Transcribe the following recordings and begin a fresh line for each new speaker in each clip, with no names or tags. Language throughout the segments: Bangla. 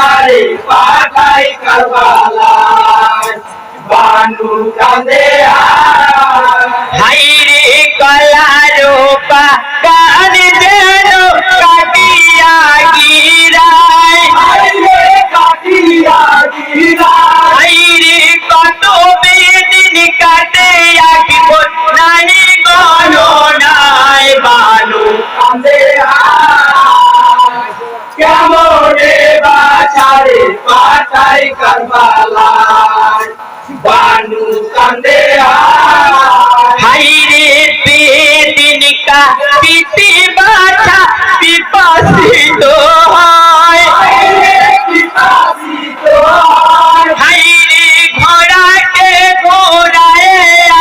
বাছারে পাঠাই কারবালায় বানু কাঁদে
হাইরে কলারো পাকার যেন কাটিয়া গিরায়
কাটিয়া গিরায়
হাইরে কত বেদিন কাটে আকিব নাই গণনায় বানু
কাঁদে কেমনে বাছারে পাঠাই কারবালায় বানু কাঁদে
হাইরে বেদিন কাটিতে বাছা বিপাসিত হয় হাইরে ঘোড়াকে ঘোড়ায়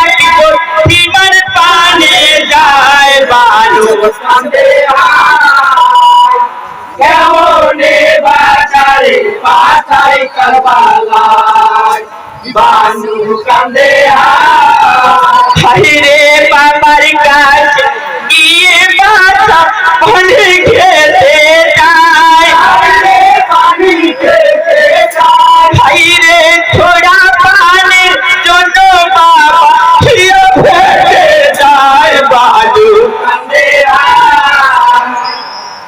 আকিব সীমার পানে যায় বানু
কেমনে বাছারে পাঠাই কারবালায় বানু কাঁদে
হাইরে বাবার কাছে গিয়ে বাছা পানি খেতে যায়
পানি খেতে চায়
হাইরে ছোড়া পানির জন্য বাবা ফিরে ফেটে যায় বালু
কাঁদে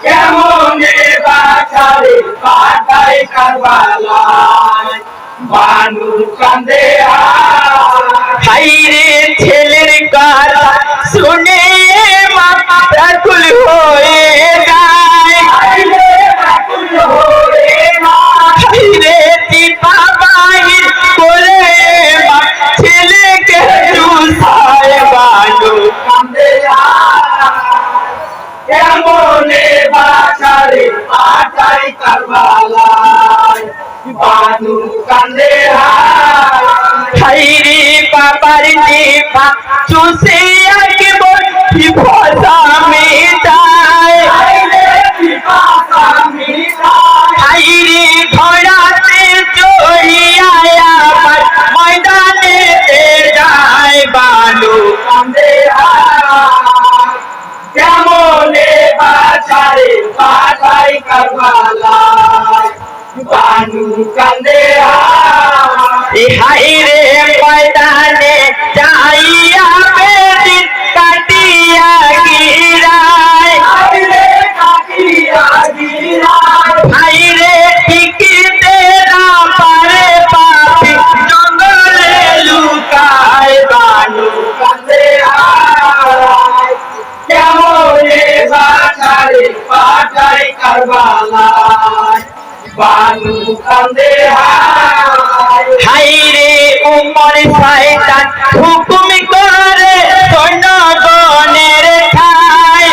কেমনে বাছারে পাঠাই কারবালায় বানু কাঁদে
হাইরে ছেলের কথা শুনে মা ব্যাকুল হয়ে যায় হাইরে চিপা বাহির করে মা ছেলেকে চুষায় বালু
কেমনে বাছারে পাঠাই কারবালায় বানু কাঁদে
হাইরে বাবার চিপা চুষে আকিব ভাষা মেটায় হাইরে ঘোড়াতে চড়িয়া আমার ময়দানে যায় বালু
কেমনে বাছারে পাঠাই কারবালায় বানু কাঁদে
হাইরে ময়দানে যাইয়া বেদিন কাটিয়া গিরায় হাইরে টিকিতে না পারে পাপি জঙ্গলে লুকায় বানু
কেমনে বাছারে পাঠাই কারবালায় বানু কাঁদে
হাইরে উমর শয়তান হুকুম করে জনগণের ঠাই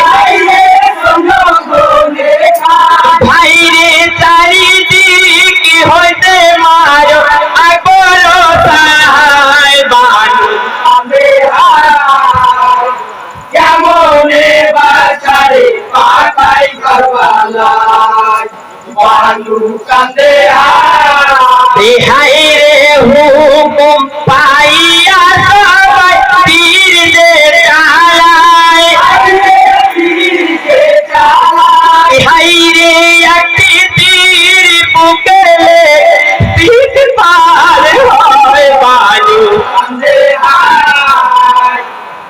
হাইরে চারিদিক হইতে মারো আগল সাহায় বানু
কেমনে বাছারে পাঠাই কারবালায় বানু কাঁদে
হাইরে হুকুম পাইয়া সবাই তীর যে চালায় হাইরে একটি তীর বুকে তীর পার হয় বালু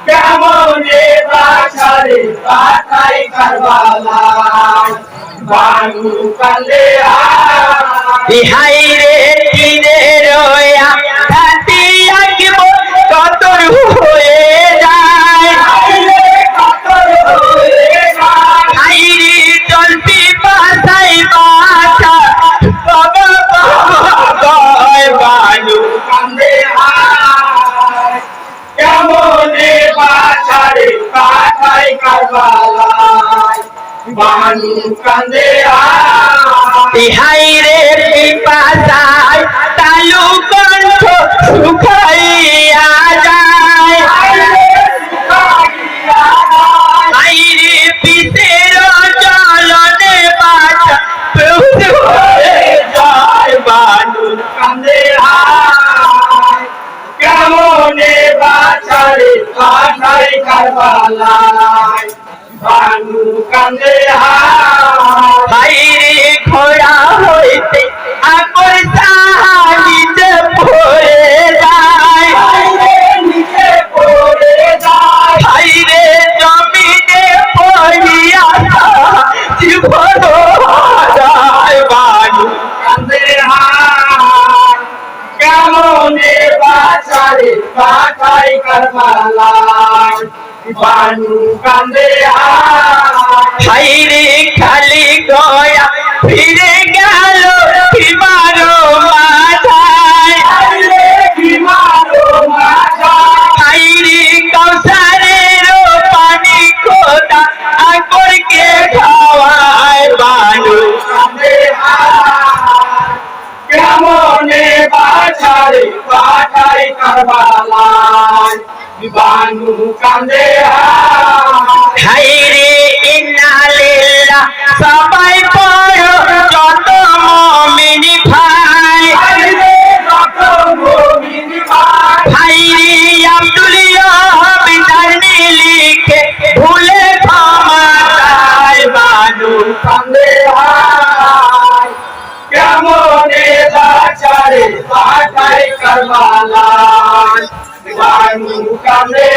কেমনে বাছারে পাঠাই কারবালায় বানু কাঁদে
হাইরে তীরে রয়া থাকি আকিব কতর হয়ে যায় হাইরে চলতি বাসাই বাছা বাবা বালু
কাঁদে কেমনে বাছারে পাঠাই কারবালায় বানু কাঁদে
হাইরে পিপাসায় তালু কণ্ঠ শুকাইয়া যায় হাইরে পিসের জলনে বাছা বেহুশ হয়ে যায় বালু
কাঁদে কেমনে বাছারে পাঠাই কারবালায় বানু কাঁদে
হাইরে ঘোড়া হইতে
বাছারে পাঠাই কারবালায় বানু কান্দে
হাইরে খালি গয়া ফিরে গেল বিমারো মাথায়
আইলে কি মারো মাথায়
হাইরে কৌসারের পানি খোদা আকরকে খাওয়ায় বানু
কান্দে কেমনে বাছারে পাঠাই কারবালায় বানু কান্দে
হাইরে ইন্নালিল্লাহ সবাই পড়ো যত মুমিন ভাই
আইলে কত মুমিন ভাই
হাইরে আব্দুল ইয়্যাব জানি লিখে ভুলে ক্ষমা চায় বানু
কান্দে কেমনে বাছারে পাঠাই কারবালায় বানু কান্দে